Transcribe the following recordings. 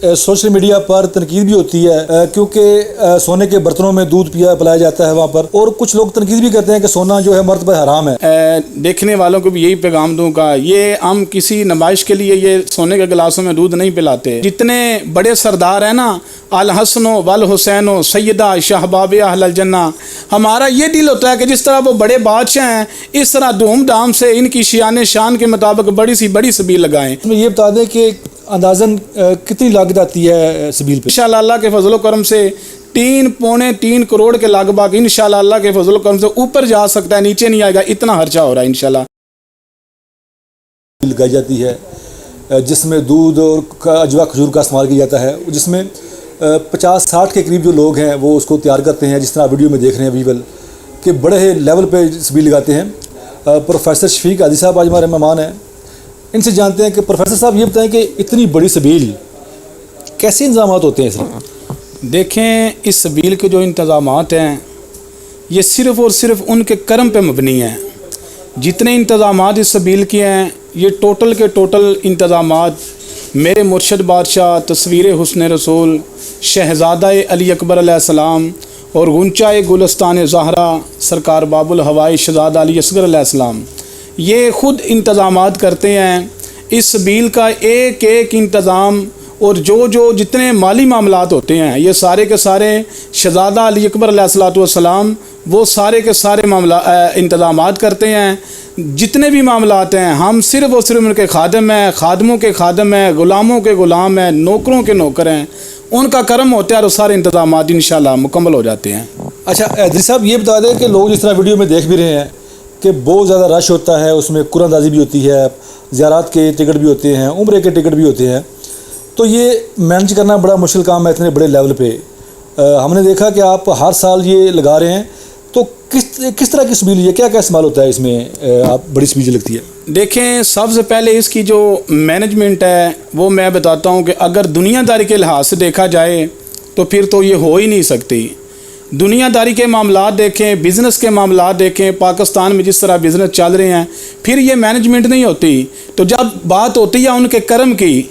Social media पर तनकीद भी होती है क्योंकि सोने के बर्तनों में दूध पिलाया जाता है वहाँ पर, और कुछ लोग तनकीद भी करते हैं कि सोना जो है मर्द पर हराम है। देखने वालों को भी यही पैगाम दूंगा, ये हम किसी नुमाइश के लिए ये सोने के गिलासों में दूध नहीं पिलाते। जितने बड़े सरदार हैं ना, अल हसनो वल हुसैनो सैयदा शहबाब अहल जन्ना, हमारा ये दिल होता है कि जिस तरह वो बड़े बादशाह हैं इस तरह धूमधाम से इनकी शियान शान के मुताबिक बड़ी सी बड़ी सबील लगाएं। ये बता दें कि अंदाज़न कितनी लागत आती है सबील पे? इंशाअल्लाह अल्लाह के फजल करम से 3-3.25 करोड़ के लगभग इंशाअल्लाह अल्लाह के फजल करम से ऊपर जा सकता है, नीचे नहीं आएगा, इतना खर्चा हो रहा है इंशाअल्लाह। लगाई जाती है जिसमें दूध और अजवा खजूर का इस्तेमाल किया जाता है, जिसमें 50-60 के करीब जो लोग हैं वो उसको तैयार करते हैं, जिस तरह वीडियो में देख रहे हैं विजुअल कि बड़े लेवल पे सबील लगाते हैं। प्रोफेसर शफीक हादी साहब आज हमारे मेहमान हैं, इनसे जानते हैं कि प्रोफेसर साहब ये बताएं कि इतनी बड़ी सबील कैसे इंतजाम होते हैं इसमें? देखें, इस सबील के जो इंतज़ाम हैं ये सिर्फ़ और सिर्फ उनके कर्म पे मबनी हैं। जितने इंतज़ाम इस सबील के हैं ये टोटल के टोटल इंतज़ाम मेरे मुर्शद बादशाह तस्वीर हुस्न रसूल शहज़ादा अली अकबर अलैहिस्सलाम और गुंचा गुलस्तान ज़हरा सरकार बाबुल हवाई शहज़ादा अली असगर अलैहिस्सलाम ये ख़ुद इंतज़ामात करते हैं। इस सबील का एक एक इंतज़ाम और जो जितने माली मामलात होते हैं ये सारे के सारे शहज़ादा अली अकबर अलैहिस्सलाम वो सारे के सारे मामला इंतज़ामात करते हैं। जितने भी मामलात हैं हम सिर्फ़ और सिर्फ उनके खादम हैं, खादमों के खादम हैं, ग़ुलामों के ग़ुलाम हैं, नौकरों के नौकर हैं। उनका कर्म होता है और सारे इंतज़ाम इंशाअल्लाह मुकम्मल हो जाते हैं। अच्छा अदरी साहब, ये बता दें कि लोग जिस तरह वीडियो में देख भी रहे हैं कि बहुत ज़्यादा रश होता है, उसमें कुरानंदाज़ी भी होती है, ज़ियारत के टिकट भी होते हैं, उम्रे के टिकट भी होते हैं, तो ये मैनेज करना बड़ा मुश्किल काम है इतने बड़े लेवल पे। हमने देखा कि आप हर साल ये लगा रहे हैं, तो किस तरह की सबील है, क्या क्या इस्तेमाल होता है इसमें, आप बड़ी सबील लगती है? देखें, सबसे पहले इसकी जो मैनेजमेंट है वो मैं बताता हूँ कि अगर दुनियादारी के लिहाज से देखा जाए तो फिर तो ये हो ही नहीं सकती। दुनियादारी के मामलात देखें, बिज़नेस के मामलात देखें, पाकिस्तान में जिस तरह बिज़नेस चल रहे हैं, फिर ये मैनेजमेंट नहीं होती। तो जब बात होती है उनके कर्म की,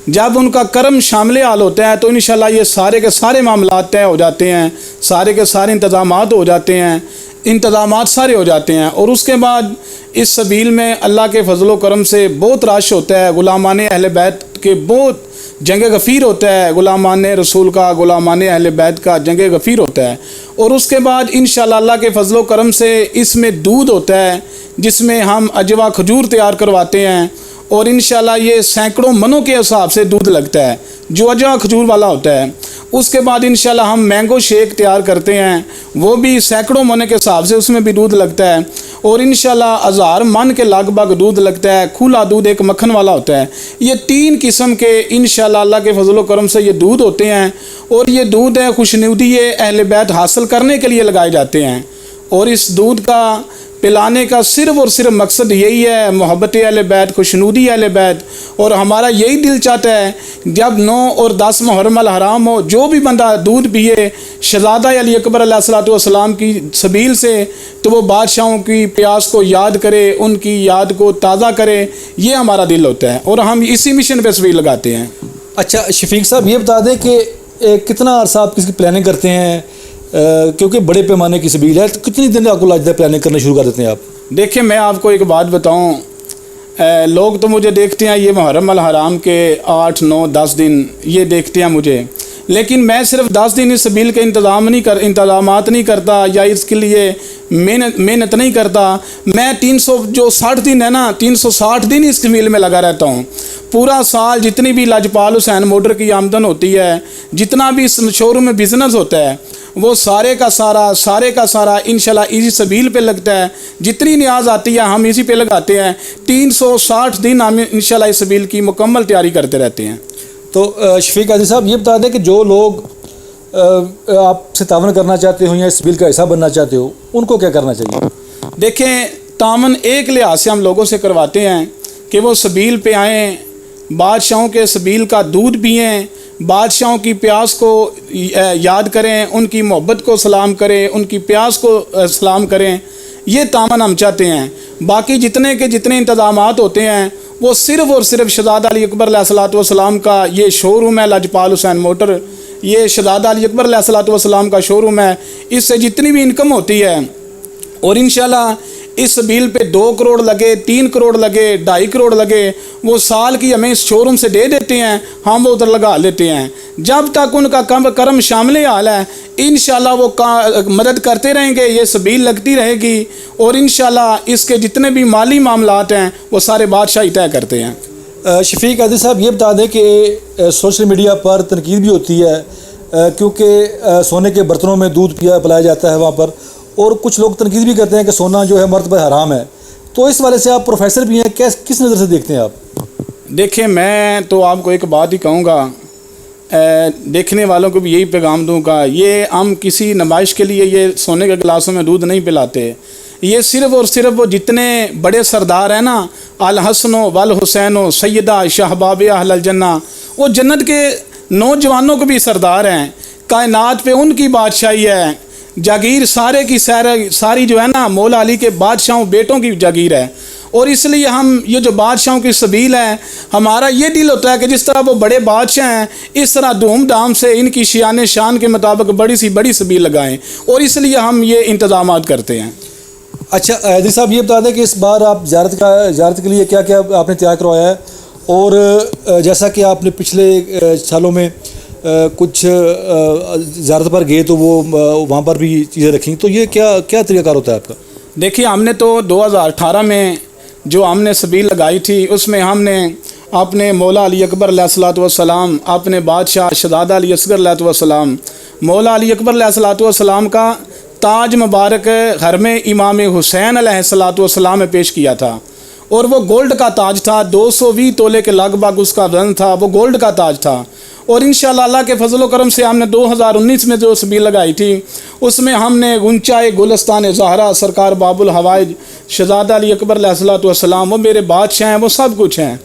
जब उनका कर्म शामिल हाल होता है तो इंशाल्लाह ये सारे के सारे मामलात तय हो जाते हैं, सारे के सारे इंतज़ामात हो जाते हैं, इंतज़ामात सारे हो जाते हैं। और उसके बाद इस सबील में अल्लाह के फजलो करम से बहुत रश होता है, ग़ुलामान अहले बैत के बहुत जंग गफ़ीर होता है, ग़ुलामान रसूल का, ग़ुलामान अहले बैत का जंग गफ़ीर होता है। और उसके बाद इंशाअल्लाह अल्लाह के फजलो करम से इसमें दूध होता है जिसमें हम अजवा खजूर तैयार करवाते हैं, और इंशाअल्लाह ये सैकड़ों मनों के हिसाब से दूध लगता है जो अजवा खजूर वाला होता है। उसके बाद इंशाअल्लाह हम मैंगो शेक तैयार करते हैं, वो भी सैकड़ों मन के हिसाब से उसमें भी दूध लगता है, और इंशाअल्लाह 1000 मन के लगभग दूध लगता है। खुला दूध एक मक्खन वाला होता है। ये 3 किस्म के इंशाअल्लाह अल्लाह के फजल करम से ये दूध होते हैं, और ये दूध है खुशनुदी अहले बैत हासिल करने के लिए लगाए जाते हैं। और इस दूध का पिलाने का सिर्फ़ और सिर्फ मकसद यही है, मोहब्बत अहले बैत, खुशनुदी अहले बैत। और हमारा यही दिल चाहता है जब 9 और 10 मुहर्रम अल हराम हो, जो भी बंदा दूध पिए शहज़ादा अली अकबर अलैहिस्सलाम की सबील से, तो वो बादशाहों की प्यास को याद करे, उनकी याद को ताज़ा करे, ये हमारा दिल होता है और हम इसी मिशन पर सबील लगाते हैं। अच्छा शफीक साहब, ये बता दें कि कितना अर्सा आप किसकी प्लानिंग करते हैं, क्योंकि बड़े पैमाने की सबील है, तो कितनी दिन आपको लगता है प्लानिंग करना शुरू कर देते हैं आप? देखिए, मैं आपको एक बात बताऊं, लोग तो मुझे देखते हैं ये मुहर्रम अल हराम के 8, 9, 10 दिन ये देखते हैं मुझे, लेकिन मैं सिर्फ 10 दिन इस सबील के इंतज़ामात नहीं करता या इसके लिए मेहनत नहीं करता। मैं 360 दिन है ना, 360 दिन इस सबील में लगा रहता हूँ। पूरा साल जितनी भी लाजपाल हुसैन मोटर की आमदन होती है, जितना भी शोरूम में बिज़नेस होता है, वो सारे का सारा इंशाल्लाह इसी सबील पे लगता है। जितनी न्याज आती है हम इसी पे लगाते हैं। 360 दिन हम इंशाल्लाह इस सबील की मुकम्मल तैयारी करते रहते हैं। तो शफीक हादी साहब, ये बता दें कि जो लोग आपसे तावन करना चाहते हो या इस सबील का हिस्सा बनना चाहते हो, उनको क्या करना चाहिए? देखें, तावन एक लिहाज से हम लोगों से करवाते हैं कि वो सबील पे आएँ, बादशाहों के सबील का दूध पिएँ, बादशाहों की प्यास को याद करें, उनकी मोहब्बत को सलाम करें, उनकी प्यास को सलाम करें। ये तामन हम चाहते हैं। बाकी जितने के जितने इंतज़ामात होते हैं वो सिर्फ़ और सिर्फ शहज़ादा अली अकबर अलैहिस्सलाम का ये शोरूम है, लजपाल हुसैन मोटर, ये शहज़ादा अली अकबर अलैहिस्सलाम का शोरूम है। इससे जितनी भी इनकम होती है, और इंशाल्लाह इस बिल पे 2 करोड़ लगे, 3 करोड़ लगे, 2.5 करोड़ लगे, वो साल की हमें इस शोरूम से दे देते हैं, हम वो उधर लगा लेते हैं। जब तक उनका कर्म शामिल हाल है, इंशाल्लाह वो मदद करते रहेंगे, ये सबील लगती रहेगी, और इंशाल्लाह इसके जितने भी माली मामलात हैं वो सारे बादशाह ही तय करते हैं। शफीक कादरी साहब, ये बता दें कि सोशल मीडिया पर तनकीद भी होती है क्योंकि सोने के बर्तनों में दूध पिलाया जाता है वहाँ पर, और कुछ लोग तनकीद भी करते हैं कि सोना जो है मर्तबा हराम है। तो इस वाले से आप प्रोफेसर भी हैं, किस नज़र से देखते हैं आप? देखिए, मैं तो आपको एक बात ही कहूँगा, देखने वालों को भी यही पैगाम दूँगा, ये हम किसी नुमाइश के लिए ये सोने के गिलासों में दूध नहीं पिलाते। ये सिर्फ़ और सिर्फ वो जितने बड़े सरदार हैं ना, अल हसनो वल हुसैनो सैयदा शहबाब अहल जन्ना, वो जन्नत के नौजवानों को भी सरदार हैं। कायनात पे उनकी बादशाही है, जागीर सारे की सारी जो है ना मौला अली के बादशाहों बेटों की जागीर है। और इसलिए हम ये जो बादशाहों की सबील है, हमारा ये दिल होता है कि जिस तरह वो बड़े बादशाह हैं, इस तरह धूमधाम से इनकी शियान शान के मुताबिक बड़ी सी बड़ी सबील लगाएं, और इसलिए हम ये इंतजामात करते हैं। अच्छा हैदरी साहब, ये बता दें कि इस बार आप ज़ियारत के लिए क्या क्या आपने तैयार करवाया है, और जैसा कि आपने पिछले सालों में कुछ ज़ियारत पर गए तो वो वहाँ पर भी चीज़ें रखी, तो ये क्या तरीक़ाकार होता है आपका? देखिए, हमने तो 2018 में जो हमने सबील लगाई थी, उसमें हमने अपने मौला अली अकबर अलैहिस्सलाम, अपने बादशाह शहज़ादा अली असगर अलैहिस्सलाम, मौला अली अकबर अलैहिस्सलाम का ताज मुबारक घर में इमाम हुसैन अलैहिस्सलाम में पेश किया था, और वो गोल्ड का ताज था, 220 तोले के लगभग उसका वजन था, वो गोल्ड का ताज था। और इंशाअल्लाह अल्लाह के फजल व करम से हमने 2019 में जो सबील लगाई थी, उसमें हमने गुंचाए गुलस्तान ज़हरा सरकार बाबुल हवाइज शहज़ादा अली अकबर अलैहिस्सलाम, वो मेरे बादशाह हैं, वो सब कुछ हैं,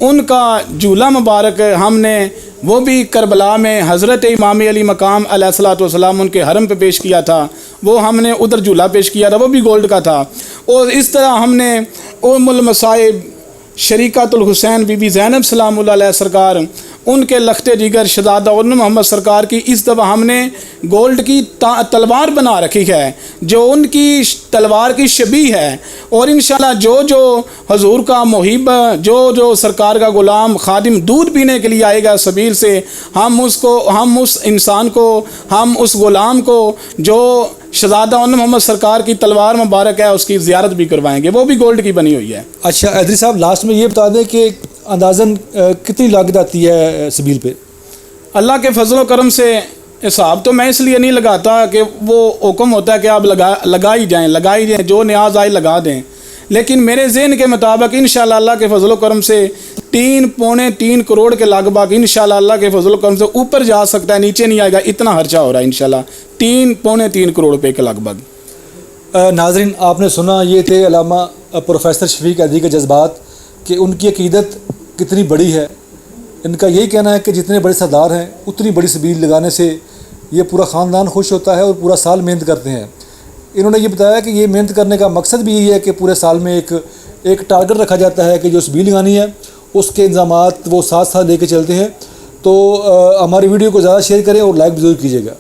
उनका झूला मुबारक हमने वो भी करबला में हज़रत इमाम अली मकाम अलैहिस्सलाम उनके हरम पे पेश किया था, वो हमने उधर झूला पेश किया था, वो भी गोल्ड का था। और इस तरह हमने उम्मुल मसाइब शरीकतुल हुसैन बीबी ज़ैनब सलामुल्लाह अलैहा सरकार, उनके लख्ते जिगर शहज़ादा मोहम्मद सरकार की इस दफ़ा हमने गोल्ड की तलवार बना रखी है, जो उनकी तलवार की शबी है। और इंशाल्लाह जो जो हजूर का मुहिब, जो सरकार का ग़ुलाम खादिम दूध पीने के लिए आएगा सबील से, हम उस इंसान को, हम उस ग़ुलाम को जो शहज़ादा मोहम्मद सरकार की तलवार मुबारक है, उसकी ज़ियारत भी करवाएंगे, वो भी गोल्ड की बनी हुई है। अच्छा हैदरी साहब, लास्ट में ये बता दें कि अंदाज़न कितनी लागत आती है सबील पे? अल्लाह के फजल व करम से हिसाब तो मैं इसलिए नहीं लगाता कि वो हुक्म होता है कि आप लगा ही जाएँ, जो न्याज आए लगा दें, लेकिन मेरे ज़हन के मुताबिक इंशाअल्लाह अल्लाह के फजल व करम से 3-3.25 करोड़ के लगभग इंशाअल्लाह अल्लाह के फजल व करम से ऊपर जा सकता है, नीचे नहीं आएगा, इतना खर्चा हो रहा है इंशाअल्लाह 3-3.25 करोड़ रुपये के लगभग। नाज़रीन, आपने सुना, ये थे अल्लामा प्रोफेसर शफीक कादरी के जज्बात कि उनकी अकीदत कितनी बड़ी है। इनका यही कहना है कि जितने बड़े सरदार हैं उतनी बड़ी सबील लगाने से ये पूरा ख़ानदान खुश होता है और पूरा साल मेहनत करते हैं। इन्होंने ये बताया कि ये मेहनत करने का मकसद भी यही है कि पूरे साल में एक टारगेट रखा जाता है कि जो सबील लगानी है उसके इंतज़ामात वो साथ साथ लेके चलते हैं। तो हमारी वीडियो को ज़्यादा शेयर करें और लाइक ज़रूर कीजिएगा।